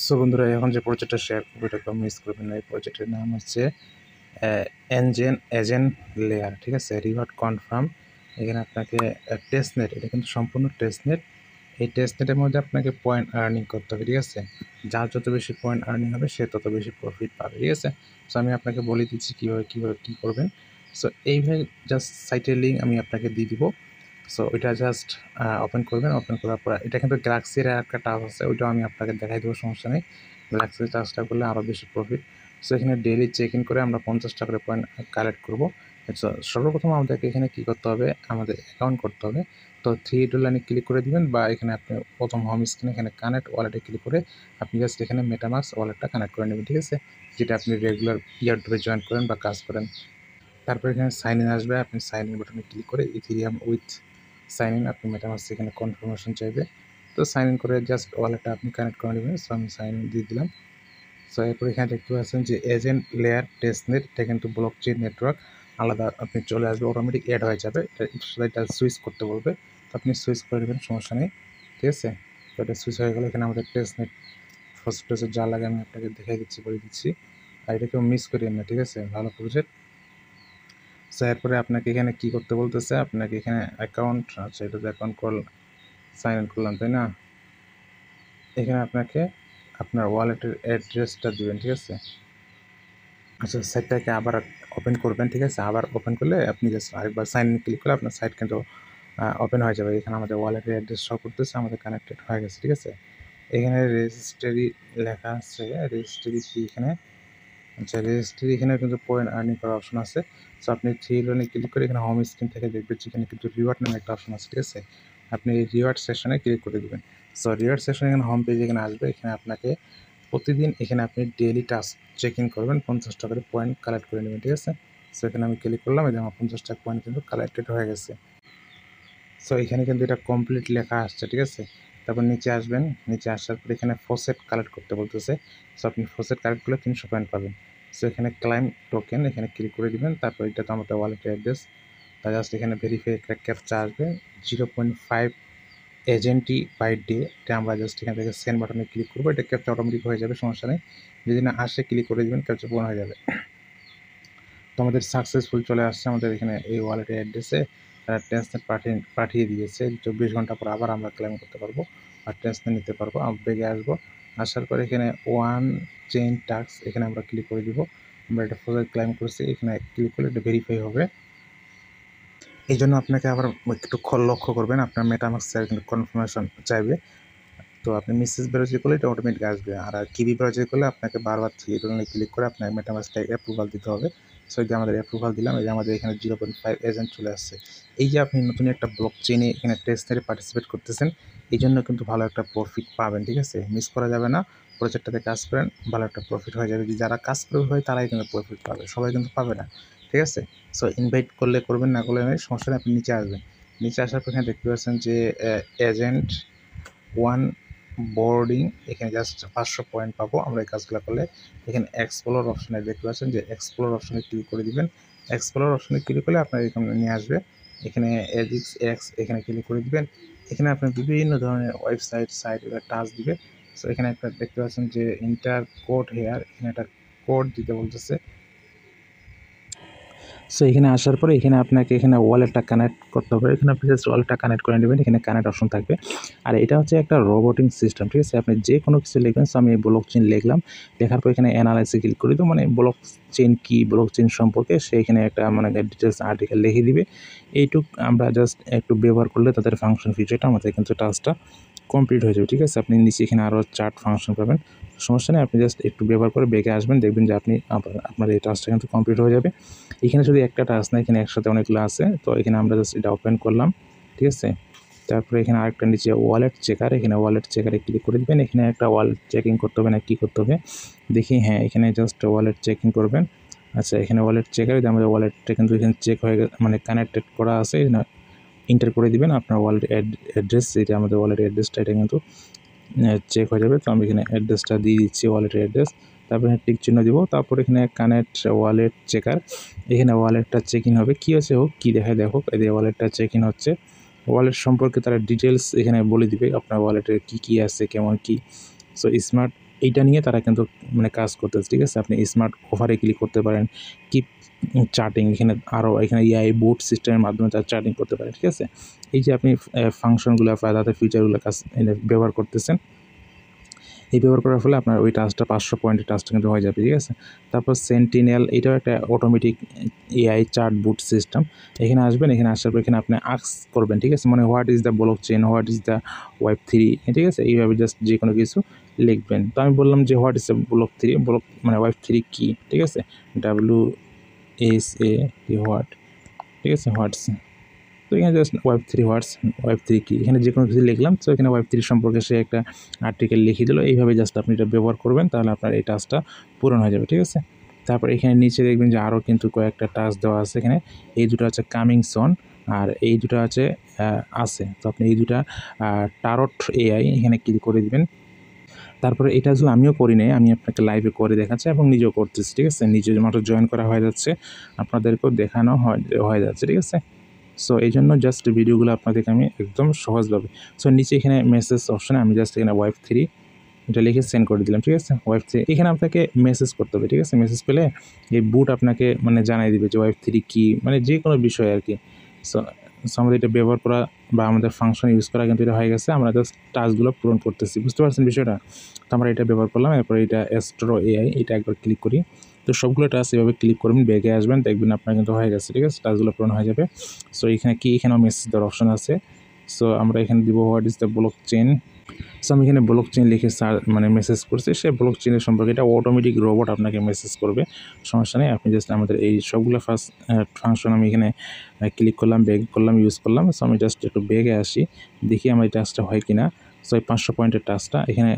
So বন্ধুরা, এখন যে প্রজেক্টটা শেয়ার করবো এটা কেউ মিস করবেন না। এই প্রজেক্টের নাম হচ্ছে এজেন্ট লেয়ার, ঠিক আছে। Reward confirm. এখানে আপনাকে টেস্টনেট, এটা কিন্তু সম্পূর্ণ টেস্টনেট। এই টেস্টনেটের মধ্যে আপনাকে পয়েন্ট আর্নিং করতে হবে, ঠিক আছে। যার যত বেশি পয়েন্ট আর্নিং হবে সে তত বেশি প্রফিট পাবে, ঠিক আছে। সো আমি আপনাকে বলে দিচ্ছি কীভাবে কী করবেন। সো এইভাবে জাস্ট সাইটের লিঙ্ক আমি আপনাকে দিয়ে দিব। সো ওইটা জাস্ট ওপেন করবেন। ওপেন করার পর এটা কিন্তু গ্যালাক্সির একটা টাস্ক আছে, ওইটাও আমি আপনাকে দেখাই দেবো, সমস্যা নেই। গ্যালাক্সির টাস্কটা করলে আরও বেশি প্রফিট। সো এখানে ডেইলি চেক ইন করে আমরা 50টা করে পয়েন্ট কালেক্ট করবো। আচ্ছা, সর্বপ্রথম আমাদেরকে এখানে কী করতে হবে, আমাদের অ্যাকাউন্ট করতে হবে। তো লাইনে ক্লিক করে দিবেন, বা এখানে আপনি প্রথম হোম স্ক্রিনে এখানে কানেক্ট ওয়ালেটে ক্লিক করে আপনি জাস্ট এখানে মেটামাস্ক ওয়ালেটটা কানেক্ট করে নেবেন, ঠিক আছে। যেটা আপনি রেগুলার ইয়ারড্রপে জয়েন করেন বা কাজ করেন। তারপর এখানে সাইন ইন আসবে, আপনি সাইন ইন বাটনে ক্লিক করে ইথেরিয়াম উইথ সাইন ইন, আপনি মেটামাস্ক এখানে কনফার্মেশন চাইবে। তো সাইন ইন করে জাস্ট ওয়ালেটটা আপনি কানেক্ট করে নেবেন। সো আমি সাইন ইন দিয়ে দিলাম। সো এরপর এখানে দেখতে পাচ্ছেন যে এজেন্ট লেয়ার টেস্টনেট, এটা কিন্তু ব্লক চেইন নেটওয়ার্ক আলাদা আপনি চলে আসবে, অটোমেটিক অ্যাড হয়ে যাবে। এটা সুইচ করতে বলবে, তো আপনি সুইচ করে নেবেন, সমস্যা নেই, ঠিক আছে। তো এটা সুইচ হয়ে গেলে এখানে আমাদের টেস্টনেট ফার্স্ট যা লাগে আমি আপনাকে দেখাই দিচ্ছি, বলে দিচ্ছি। আর এটা কেউ মিস করিয়েন না, ঠিক আছে। ভালো প্রজেক্ট। সো এরপরে আপনাকে এখানে কী করতে বলতেছে, আপনাকে এখানে অ্যাকাউন্ট, আচ্ছা এটা অ্যাকাউন্ট সাইন ইন করলাম, তাই না। এখানে আপনাকে আপনার ওয়ালেটের অ্যাড্রেসটা দিবেন, ঠিক আছে। আচ্ছা, সাইটটাকে আবার ওপেন করবেন, ঠিক আছে। আবার ওপেন করলে আপনি জাস্ট আরেকবার সাইন ইন ক্লিক করলে আপনার সাইট কিন্তু ওপেন হয়ে যাবে। এখানে আমাদের ওয়ালেটের অ্যাড্রেস শো করতেছে, আমাদের কানেক্টেড হয়ে গেছে, ঠিক আছে। এখানে রেজিস্ট্রি লেখা আছে, রেজিস্ট্রি কি এখানে, আচ্ছা রেজিস্ট্রি এখানে কিন্তু পয়েন্ট আর্নিং করার অপশন আছে। সো আপনি লাইনে ক্লিক করে এখানে হোম স্ক্রিন থেকে দেখবেন যেখানে কিন্তু রিওয়ার্ড নামে একটা অপশন আছে, ঠিক আছে। আপনি এই রিওয়ার্ড সেকশনে ক্লিক করে দেবেন। সো রিওয়ার্ড সেকশন এখানে হোম পেজ এখানে আসবে। এখানে আপনাকে প্রতিদিন এখানে আপনি ডেইলি টাস্ক চেক ইন করবেন, 50টা করে পয়েন্ট কালেক্ট করে নেবেন, ঠিক আছে। সো এখানে আমি ক্লিক করলাম, এই যে আমার 50টা পয়েন্ট কিন্তু কালেক্টেড হয়ে গেছে। সো এখানে কিন্তু এটা কমপ্লিট লেখা আসছে, ঠিক আছে। তারপর নিচে আসবেন, নিচে আসার পর এখানে ফসেট কালেক্ট করতে বলতেছে। সো আপনি ফসেট কালেক্ট করলে 300 পয়েন্ট পাবেন। সো এখানে ক্লাইম টোকেন এখানে ক্লিক করে দিবেন। তারপর এটা তো আমাদের ওয়ালেটের অ্যাড্রেস, তা জাস্ট এখানে ভেরিফাই একটা ক্যাপচা আসবে 0.5 এজেন্টি বাই ডে। এটা আমরা জাস্ট এখান থেকে সেন্ড বাটনে ক্লিক করবো, এটা ক্যাপচা অটোমেটিক হয়ে যাবে, সমস্যা নেই। যদি না আসে ক্লিক করে দিবেন, ক্যাপচা পূরণ হয়ে যাবে। তো আমাদের সাকসেসফুল চলে আসছে আমাদের এখানে এই ওয়ালেটের অ্যাড্রেসে। তারা টেস্টনেট পাঠিয়ে দিয়েছে। 24 ঘন্টা পর আবার আমরা ক্লেম করতে পারবো আর টেস্টনেট নিতে পারবো। বেগে আসবো, আসার পরে এখানে ওয়ান চেইন টাস্ক এখানে আমরা ক্লিক করে দিব। আমরা এটা ফোজার ক্লেম করছি, এখানে ক্লিক করলে এটা ভেরিফাই হবে। এই জন্য আপনাকে আবার একটু লক্ষ্য করবেন, আপনার মেটামাস্ক কিন্তু কনফার্মেশন চাইবে। তো আপনি মেসেজ ব্রাউজার করলে এটা অটোমেটিক আসবে। আর কিবি ব্রাউজার করলে আপনাকে বারবার ক্লিক করে আপনার মেটামাস্কটাকে অ্যাপ্রুভাল দিতে হবে। সো এই যে আমাদের অ্যাপ্রুভাল দিলাম, এই যে আমাদের এখানে 0.5 এজেন্ট চলে আসছে। এই যে আপনি নতুন একটা ব্লক চেইনে এখানে টেস্টনেটে পার্টিসিপেট করতেছেন, এই জন্য কিন্তু ভালো একটা প্রফিট পাবেন, ঠিক আছে। মিস করা যাবে না। প্রজেক্টটাতে কাজ করেন, ভালো একটা প্রফিট হয়ে যাবে। যারা কাজ করে হয় তারাই কিন্তু প্রফিট পাবে, সবাই কিন্তু পাবে না, ঠিক আছে। সো ইনভাইট করলে করবেন, না করলে সমস্যা নেই। আপনি নিচে আসবেন, নিচে আসার পর এখানে দেখতে পাচ্ছেন যে এজেন্ট ওয়ান বোর্ডিং, এখানে জাস্ট 500 পয়েন্ট পাবো আমরা এই কাজগুলো করলে। এখানে এক্সপ্লোর অপশনে দেখতে পাচ্ছেন যে এক্সপ্লোর অপশনে ক্লিক করে দিবেন। এক্সপ্লোর অপশনে ক্লিক করলে আপনার এখানে নিয়ে আসবে। এখানে এক্স এখানে ক্লিক করে দিবেন। এখানে আপনার বিভিন্ন ধরনের ওয়েবসাইট টাচ দিবে। সো এখানে একটা দেখতে পাচ্ছেন যে ইন্টার কোড হেয়ার, এখানে একটা কোড দিতে বলতেছে। সো এখানে আসার পরে এখানে আপনাকে এখানে ওয়ালেটটা কানেক্ট করতে হবে। এখানে আপনি জাস্ট ওয়ালেটটা কানেক্ট করে নেবেন, এখানে কানেক্ট অপশন থাকবে। আর এটা হচ্ছে একটা রোবোটিং সিস্টেম, ঠিক আছে। আপনি যে কোনো কিছু লিখবেন। সো আমি ব্লক চেইন লিখলাম, লেখার পর এখানে অ্যানালাইসিস ক্লিক করে দিই, মানে ব্লক চেইন কি, ব্লক চেইন সম্পর্কে সে এখানে একটা মানে ডিটেলস আর্টিকেল লিখে দিবে। এইটুক আমরা জাস্ট একটু ব্যবহার করলে তাদের ফাংশন ফিচারটা আমাদের কিন্তু টাস্কটা কমপ্লিট হয়ে যাবে, ঠিক আছে। আপনি নিচে এখানে আরও চার্ট ফাংশন পাবেন, সমস্যা নেই। আপনি জাস্ট একটু ব্যবহার করে বেগে আসবেন, দেখবেন যে আপনার এই টাস্কটা কিন্তু কমপ্লিট হয়ে যাবে। এখানে শুধু একটা টাস্ক না, এখানে একসাথে অনেকগুলো আছে। তো এখানে আমরা জাস্ট এটা ওপেন করলাম, ঠিক আছে। তারপরে এখানে আরেকটা নিচে ওয়ালেট চেকার, এখানে ওয়ালেট চেকারে ক্লিক করে দেবেন। এখানে একটা ওয়ালেট চেকিং করতে হবে না কী করতে হবে দেখি, হ্যাঁ এখানে জাস্ট ওয়ালেট চেকিং করবেন। আচ্ছা, এখানে ওয়ালেট চেকারে আমাদের ওয়ালেটটা কিন্তু এখানে চেক হয়ে গেছে, মানে কানেক্টেড করা আছে। এন্টার করে দিবেন আপনার ওয়ালেট অ্যাড্রেস, এটা আমাদের ওয়ালেট অ্যাড্রেসটা, এটা কিন্তু চেক হয়ে যাবে। তো আমি এখানে অ্যাড্রেসটা দিয়ে দিচ্ছি, ওয়ালেটের অ্যাড্রেস। তারপরে এখানে টিক চিহ্ন দিব। তারপর এখানে কানেক্ট ওয়ালেট চেকার, এখানে ওয়ালেটটা চেক ইন হবে। কী আছে হোক, কী দেখায় দেখো, এই ওয়ালেটটা চেক ইন হচ্ছে। ওয়ালেট সম্পর্কে তারা ডিটেলস এখানে বলে দিবে, আপনার ওয়ালেটে কী কী আছে, কেমন কী। সো স্মার্ট এইটা নিয়ে তারা কিন্তু মানে কাজ করতেছে, ঠিক আছে। আপনি স্মার্ট অফারে ক্লিক করতে পারেন, কিপ চার্টিং, এখানে আরও এখানে এআই বোট সিস্টেমের মাধ্যমে তারা চার্টিং করতে পারে, ঠিক আছে। এই যে আপনি ফাংশনগুলো বা তাদের ফিচারগুলো কাজ ব্যবহার করতেছেন, এই ব্যবহার করার ফলে আপনার ওই টাস্কটা 500 পয়েন্টের টাস্কটা কিন্তু হয়ে যাবে, ঠিক আছে। তারপর সেন্টিনেল, এটাও একটা অটোমেটিক এআই চার্ট বুট সিস্টেম। এখানে আসবেন, এখানে আসার পর এখানে আপনি আস্ক করবেন, ঠিক আছে, মানে what is the block chain, what is the Web3, ঠিক আছে। এইভাবে জাস্ট যে কোনো কিছু লিখবেন। তো আমি বললাম যে হোয়াট ইজ দ্য ব্লক3, ব্লক মানে Web3 কি, ঠিক আছে, WSA হোয়াট, ঠিক আছে, হোয়াটস। তো এখানে জাস্ট Web3 কি, এখানে যে কোনো কিছু লিখলাম। তো এখানে Web3 সম্পর্কে সে একটা আর্টিকেল লিখে দিল। এইভাবে জাস্ট আপনি এটা ব্যবহার করবেন, তাহলে আপনার এই টাস্কটা পূরণ হয়ে যাবে, ঠিক আছে। তারপর এখানে নিচে দেখবেন যে আরও কিন্তু কয়েকটা টাস্ক দেওয়া আছে এখানে। এই দুটো হচ্ছে কামিং সন, আর এই দুটো আছে আছে। তো আপনি এই দুটা টারট এআই এখানে ক্লিক করে দিবেন। তারপরে এটা আসলে আমিও করি নাই, আমি আপনাকে লাইভে করে দেখাচ্ছি এবং নিজেও করতেছি, ঠিক আছে। নিজের মতো জয়েন করা হয়ে যাচ্ছে, আপনাদেরকেও দেখানো হয়ে যাচ্ছে, ঠিক আছে। সো এই জন্য জাস্ট ভিডিওগুলো আপনাদেরকে আমি একদম সহজভাবে, সো নিচে এখানে মেসেজ অপশানে আমি জাস্ট এখানে Web3 এটা লিখে সেন্ড করে দিলাম, ঠিক আছে। Web3 এখানে আপনাকে মেসেজ করতে হবে, ঠিক আছে। মেসেজ পেলে এই বুট আপনাকে মানে জানাই দিবে যে Web3 কী, মানে যে কোনো বিষয় আর কি। সো আমাদের এটা ব্যবহার করা বা আমাদের ফাংশন ইউজ করা কিন্তু এটা হয়ে গেছে। আমরা জাস্ট টাস্কগুলো পূরণ করতেছি, বুঝতে পারছেন বিষয়টা। তো আমরা এটা ব্যবহার করলাম। এরপর এটা অ্যাস্ট্রো এআই, এটা একবার ক্লিক করি। তো সবগুলো টাস্ক এভাবে ক্লিক করবেন, ব্যাগে আসবেন, দেখবেন আপনার কিন্তু হয়ে গেছে, ঠিক আছে। টাস্কগুলো পূরণ হয়ে যাবে। সো এখানে কি, এখানেও মেসেজ দেওয়ার অপশন আছে। সো আমরা এখানে দিব what is the block chain. So আমি এখানে ব্লক চেইন লিখে মানে মেসেজ করছি, সে ব্লক চেইনের সম্পর্কে এটা অটোমেটিক রোবট আপনাকে মেসেজ করবে, সমস্যা নেই। আপনি জাস্ট আমাদের এই সবগুলো ফার্স্ট ফাংশন আমি এখানে ক্লিক করলাম, ব্যাগ করলাম, ইউজ করলাম। সো আমি জাস্ট একটু ব্যাগে আসি, দেখি আমার এই টাস্কটা হয় কিনা। সো এই 500 পয়েন্টের টাস্কটা এখানে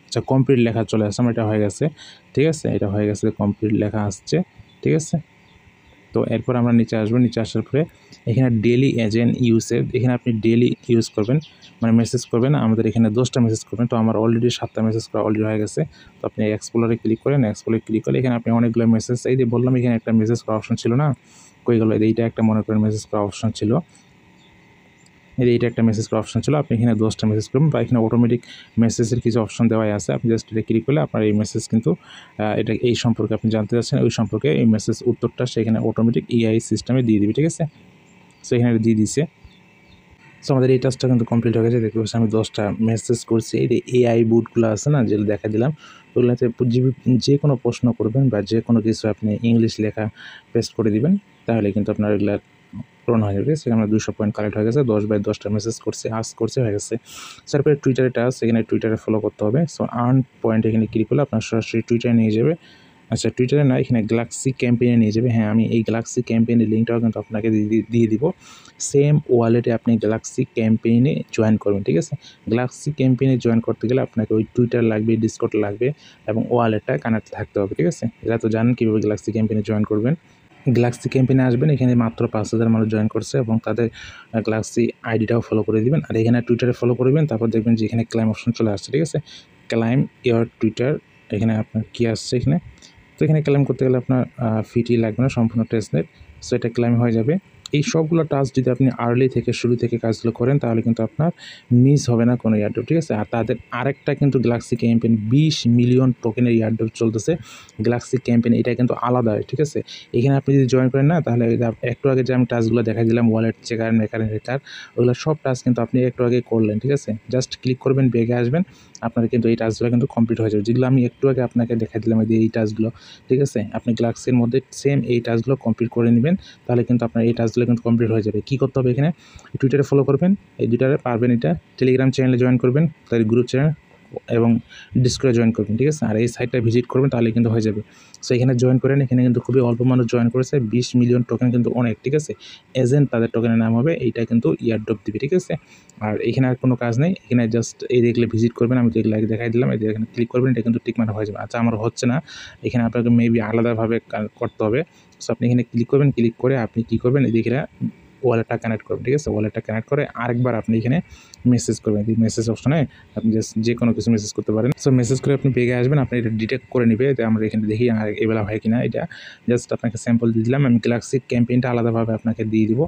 আচ্ছা কমপ্লিট লেখা চলে আসছে, আমার এটা হয়ে গেছে, ঠিক আছে। এটা হয়ে গেছে, কমপ্লিট লেখা আসছে, ঠিক আছে। তো এরপর আমরা নিচে আসবো, নিচে আসার পরে এখানে ডেলি এজেন্ট ইউসেজ, এখানে আপনি ডেলি ইউজ করবেন, মানে মেসেজ করবেন। আমাদের এখানে 10টা মেসেজ করবেন, তো আমার অলরেডি 7টা মেসেজ করা অলরেডি হয়ে গেছে। তো আপনি এক্সপ্লোরে ক্লিক করেন, এক্সপ্লোরে ক্লিক করলে এখানে আপনি অনেকগুলো মেসেজ, এই যে বললাম এখানে একটা মেসেজ করা অপশন ছিল না, কই গেল, এইটা একটা মনে করেন মেসেজ করা অপশন ছিল, এইটা একটা মেসেজ করার অপশন ছিল। আপনি এখানে 10টা মেসেজ করবেন, বা এখানে অটোমেটিক মেসেজের কিছু অপশন দেওয়াই আছে। আপনি জাস্ট এটা ক্লিক করলে আপনার এই মেসেজ কিন্তু এটা এই সম্পর্কে আপনি জানতে চাচ্ছেন, ওই সম্পর্কে এই মেসেজ উত্তরটা সেখানে অটোমেটিক এআই সিস্টেমে দিয়ে দিবে, ঠিক আছে। সো এখানে দিয়ে দিছে। সো আমাদের এই টাস্কটা কিন্তু কমপ্লিট হয়ে গেছে। দেখতে পাচ্ছি আমি 10টা মেসেজ করছি। এই যে এআই বুটগুলো আছে না, যেগুলো দেখা দিলাম, ওগুলোতে যে কোনো প্রশ্ন করবেন বা যে কোনো কিছু আপনি ইংলিশ লেখা পেস্ট করে দিবেন, তাহলে কিন্তু আপনার এগুলা পূরণ হয়ে যাবে। সেখানে আমার 200 পয়েন্ট কালেক্ট হয়ে গেছে, 10/10টা মেসেজ করছে, আস্ক করছে, হয়ে গেছে। তারপরে টুইটারে টাস্ক, এখানে টুইটারে ফলো করতে হবে। সো আর্ন পয়েন্ট এখানে ক্লিক করলে আপনার সরাসরি টুইটারে নিয়ে যাবে। আচ্ছা টুইটারে না, এখানে গ্যালাক্সি ক্যাম্পেইনে নিয়ে যাবে। হ্যাঁ, আমি এই গ্যালাক্সি ক্যাম্পেইনের লিঙ্কটাও কিন্তু আপনাকে দিয়ে দিব। সেম ওয়ালেটে আপনি গ্যালাক্সি ক্যাম্পেইনে জয়েন করবেন, ঠিক আছে। গ্যালাক্সি ক্যাম্পেইনে জয়েন করতে গেলে আপনাকে ওই টুইটার লাগবে, ডিসকর্ড লাগবে এবং ওয়ালেটটা কানেক্ট থাকতে হবে, ঠিক আছে। এটা তো জানেন কীভাবে গ্যালাক্সি ক্যাম্পেইনে জয়েন করবেন। গ্যালাক্সি ক্যাম্পেইনে আসবেন, এখানে মাত্র 5,000 মানুষ জয়েন করছে এবং তাদের গ্যালাক্সি আইডিটাও ফলো করে দিবেন। আর এখানে টুইটারে ফলো করবেন, তারপর দেখবেন যে এখানে ক্লাইম অপশন চলে আসছে, ঠিক আছে। ক্লাইম ইওর টুইটার, এখানে আপনার কী আসছে এখানে। তো এখানে ক্লেম করতে গেলে আপনার ফিটি লাগবে না, সম্পূর্ণ টেস্টনেট। সো এটা ক্লেম হয়ে যাবে। এই সবগুলো টাস্ক যদি আপনি আর্লি থেকে শুরু থেকে কাজগুলো করেন, তাহলে কিন্তু আপনার মিস হবে না কোনো ইয়ারড্রপ, ঠিক আছে। আর তাদের আরেকটা কিন্তু গ্যালাক্সি ক্যাম্পেইন 20 মিলিয়ন টোকেনের ইয়ারড্রপ চলতেছে গ্যালাক্সি ক্যাম্পেইন, এটা কিন্তু আলাদা, ঠিক আছে। এখানে আপনি যদি জয়েন করেন না, তাহলে একটু আগে যে আমি টাস্কগুলো দেখা দিলাম, ওয়ালেট চেকার, মেকার, হেকার, ওগুলো সব টাস্ক কিন্তু আপনি একটু আগে করলেন, ঠিক আছে। জাস্ট ক্লিক করবেন, ব্যাগে আসবেন, আপনার কিন্তু এই টাস্কগুলো কিন্তু কমপ্লিট হয়ে যাবে, যেগুলো আমি একটু আগে আপনাকে দেখা দিলাম, এই টাস্কগুলো, ঠিক আছে। আপনি গ্যালাক্সির মধ্যে সেম এই টাস্কগুলো কমপ্লিট করে নেবেন, তাহলে কিন্তু আপনার এই টাস্কগুলো কিন্তু কমপ্লিট হয়ে যাবে। কী করতে হবে, এখানে টুইটারে ফলো করবেন, এই দুইটারে পারবেন, এটা টেলিগ্রাম চ্যানেলে জয়েন করবেন, তাদের গ্রুপ চ্যানেল এবং ডিসকর্ডে জয়েন করবেন, ঠিক আছে। আর এই সাইটটা ভিজিট করবেন, তাহলে কিন্তু হয়ে যাবে। সো এখানে জয়েন করেন, এখানে কিন্তু খুবই অল্প মানুষ জয়েন করেছে, 20 মিলিয়ন টোকেন কিন্তু অনেক, ঠিক আছে। এজেন্ট তাদের টোকেনের নাম হবে, এইটা কিন্তু ইয়ারড্রপ দিবে, ঠিক আছে। আর এখানে আর কোনো কাজ নেই, এখানে জাস্ট এই দেখলে ভিজিট করবেন, আমি দেখলে দেখাই দিলাম, এই এখানে ক্লিক করবেন, এটা কিন্তু টিক মারা হয়ে যাবে। আচ্ছা আমার হচ্ছে না, এখানে আপনাকে মেবি আলাদাভাবে করতে হবে। সো আপনি এখানে ক্লিক করবেন, ক্লিক করে আপনি কী করবেন, এদিকে ওয়ালেটটা কানেক্ট করবেন, ঠিক আছে। ওয়ালেটটা কানেক্ট করে আরেকবার আপনি এখানে মেসেজ করবেন, এই মেসেজ অপশনে আপনি জাস্ট যে কোনো কিছু মেসেজ করতে পারেন। সো মেসেজ করে আপনি পেয়ে আসবেন, আপনি এটা ডিটেক্ট করে নেবে যে আমরা এখানে দেখি আর এবেলা হয় কিনা। এটা জাস্ট আপনাকে স্যাম্পল দিয়ে দিলাম, আমি গ্যালাক্সি ক্যাম্পেইনটা আলাদাভাবে আপনাকে দিয়ে দিব।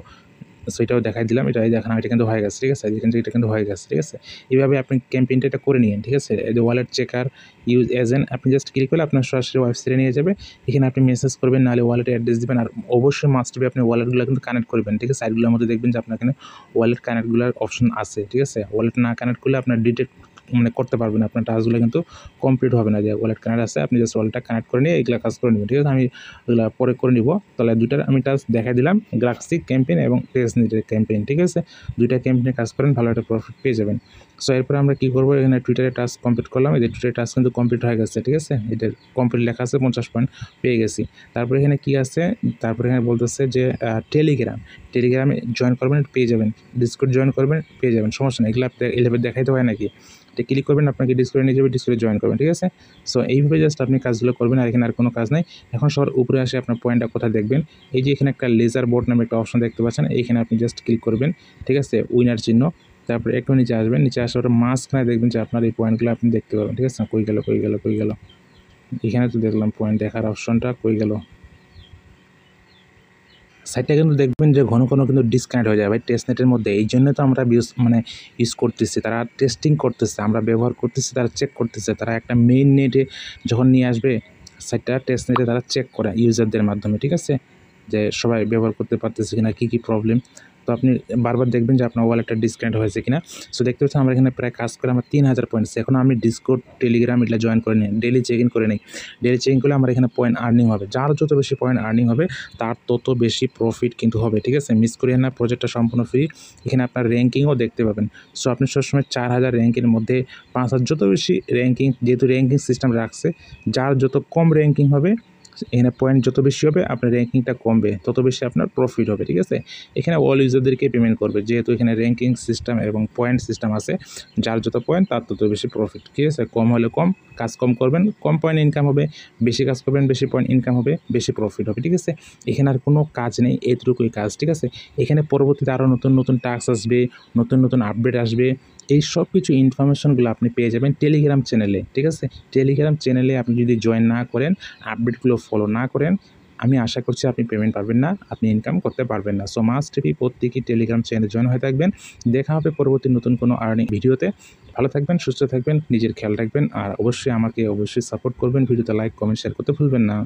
সো এটাও দেখাই দিলাম, এটাই দেখানো, এটা কিন্তু হয়ে গেছে, ঠিক আছে। এটা কিন্তু হয়ে গেছে, ঠিক আছে। এইভাবে আপনি ক্যাম্পেইনটা এটা করে নিন, ঠিক আছে। এই যে ওয়ালেট চেকার ইউজ এজেন্ট, আপনি জাস্ট ক্লিক করলে আপনার সরাসরি ওয়েবসাইটে নিয়ে যাবে। এখানে আপনি মেসেজ করবেন, নাহলে ওয়ালেটে অ্যাড্রেস দিবেন। আর অবশ্যই মাস্ট বি আপনি ওয়ালেটগুলো কিন্তু কানেক্ট করবেন, ঠিক আছে। সাইটগুলোর মধ্যে দেখবেন যে আপনার এখানে ওয়ালেট কানেক্টগুলোর অপশন আছে, ঠিক আছে। ওয়ালেট না কানেক্ট করলে আপনার ডিটেক্ট করতে পারবেন, আপনার টাস্কগুলো কিন্তু কমপ্লিট হবে না। যে ওয়ালেট কানেক্ট আছে, আপনি জাস্ট ওয়ালেটটা কানেক্ট করে নিয়ে এগুলো কাজ করে নেবেন, ঠিক আছে। আমি এগুলো পরে করে নিব। তাহলে দুইটার আমি টাস্ক দেখাই দিলাম, গ্লাক্সি ক্যাম্পেইন এবং টেস্টনেটের ক্যাম্পেইন, ঠিক আছে। দুইটা ক্যাম্পেইনে কাজ করেন, ভালো একটা প্রফিট পেয়ে যাবেন। সো এরপরে আমরা কী করবো, এখানে টুইটারে টাস্ক কমপ্লিট করলাম। এই যে টুইটারে টাস্ক কিন্তু কমপ্লিট হয়ে গেছে, ঠিক আছে। এটা কমপ্লিট লেখা আছে, 50 পয়েন্ট পেয়ে গেছি। তারপরে এখানে কি আছে, তারপরে এখানে বলতেছে যে টেলিগ্রামে জয়েন করবেন, পেয়ে যাবেন। ডিসকর্ড জয়েন করবেন, পেয়ে যাবেন, সমস্যা নেই। এগুলো এলেভেল দেখাইতে হয় নাকি, এটা ক্লিক করবেন, আপনাকে ডিসকর্ডে নিয়ে যাবে, ডিসকর্ডে জয়েন করবেন, ঠিক আছে। সো এইভাবে জাস্ট আপনি কাজগুলো করবেন, আর এখানে আর কোনো কাজ নাই। এখন সবার উপরে আসে আপনার পয়েন্টটা কোথায় দেখবেন, এই যে এখানে একটা লেজার বোর্ড নামে একটা অপশন দেখতে পাচ্ছেন, এইখানে আপনি জাস্ট ক্লিক করবেন, ঠিক আছে, উইনার চিহ্ন। তারপরে একটু নিচে আসবেন, নিচে আসার পরে মাঝখানে দেখবেন যে আপনার এই পয়েন্টগুলো আপনি দেখতে পাবেন, ঠিক আছে। কই গেল, এখানে তো দেখলাম পয়েন্ট দেখার অপশনটা, কই গেল। সাইটটা কিন্তু দেখবেন যে ঘন কিন্তু ডিসকানেক্ট হয়ে যায় ভাই টেস্টনেটের মধ্যে। এই জন্য তো আমরা ইউজ করতেছি, তারা টেস্টিং করতেছে, আমরা ব্যবহার করতেছি, তারা চেক করতেছে। তারা একটা মেইন নেটে যখন নিয়ে আসবে সাইটটা, টেস্টনেটে তারা চেক করে ইউজারদের মাধ্যমে, ঠিক আছে, যে সবাই ব্যবহার করতে পারতেছে কিনা, কী প্রবলেম। তো আপনি বারবার দেখবেন যে আপনার ওয়ালেটটা ডিসকানেক্ট হয়েছে কিনা। সো দেখতে পাচ্ছেন আমরা এখানে প্রায় কাজ করে আমার 3000 পয়েন্টস। এখন আমি ডিসকর্ড, টেলিগ্রাম এগুলো জয়েন করে নিই, ডেলি চেক ইন করে নিই। ডেলি চেক ইন করলে আমার এখানে পয়েন্ট আর্নিং হবে। যার যত বেশি পয়েন্ট আর্নিং হবে তার তত বেশি প্রফিট কিন্তু হবে, ঠিক আছে। মিস করিয়েন না, প্রজেক্টটা সম্পূর্ণ ফ্রি। এখানে আপনার র্যাঙ্কিংও দেখতে পাবেন। সো আপনি সবসময় 4000 র্যাঙ্কের মধ্যে 5000, যত বেশি র্যাঙ্কিং, যেহেতু র্যাঙ্কিং সিস্টেম রাখছে, যার যত কম র্যাঙ্কিং হবে, এখানে পয়েন্ট যত বেশি হবে আপনার র্যাঙ্কিংটা কমবে, তত বেশি আপনার প্রফিট হবে, ঠিক আছে। এখানে অল ইউজারদেরকে পেমেন্ট করবে, যেহেতু এখানে র্যাঙ্কিং সিস্টেম এবং পয়েন্ট সিস্টেম আছে। যার যত পয়েন্ট তার তত বেশি প্রফিট, ঠিক আছে। কম হলে কম, কাজ কম করবেন, কম পয়েন্ট ইনকাম হবে। বেশি কাজ করবেন, বেশি পয়েন্ট ইনকাম হবে, বেশি প্রফিট হবে, ঠিক আছে। এখানে আর কোনো কাজ নেই, এইটুকুই কাজ, ঠিক আছে। এখানে পরবর্তীতে আরও নতুন টাস্ক আসবে, নতুন আপডেট আসবে। এই সব কিছু ইনফরমেশনগুলো আপনি পেয়ে যাবেন টেলিগ্রাম চ্যানেলে, ঠিক আছে। টেলিগ্রাম চ্যানেলে আপনি যদি জয়েন না করেন, আপডেটগুলো ফলো না করেন, আমি আশা করছি আপনি পেমেন্ট পাবেন না, আপনি ইনকাম করতে পারবেন না। সো মাস্ট বি প্রত্যেকেই টেলিগ্রাম চ্যানেলে জয়েন হয়ে থাকবেন। দেখা হবে পরবর্তী নতুন কোনো আর্নিং ভিডিওতে। ভালো থাকবেন, সুস্থ থাকবেন, নিজের খেয়াল রাখবেন, আর অবশ্যই আমাকে সাপোর্ট করবেন। ভিডিওতে লাইক, কমেন্ট, শেয়ার করতে ভুলবেন না।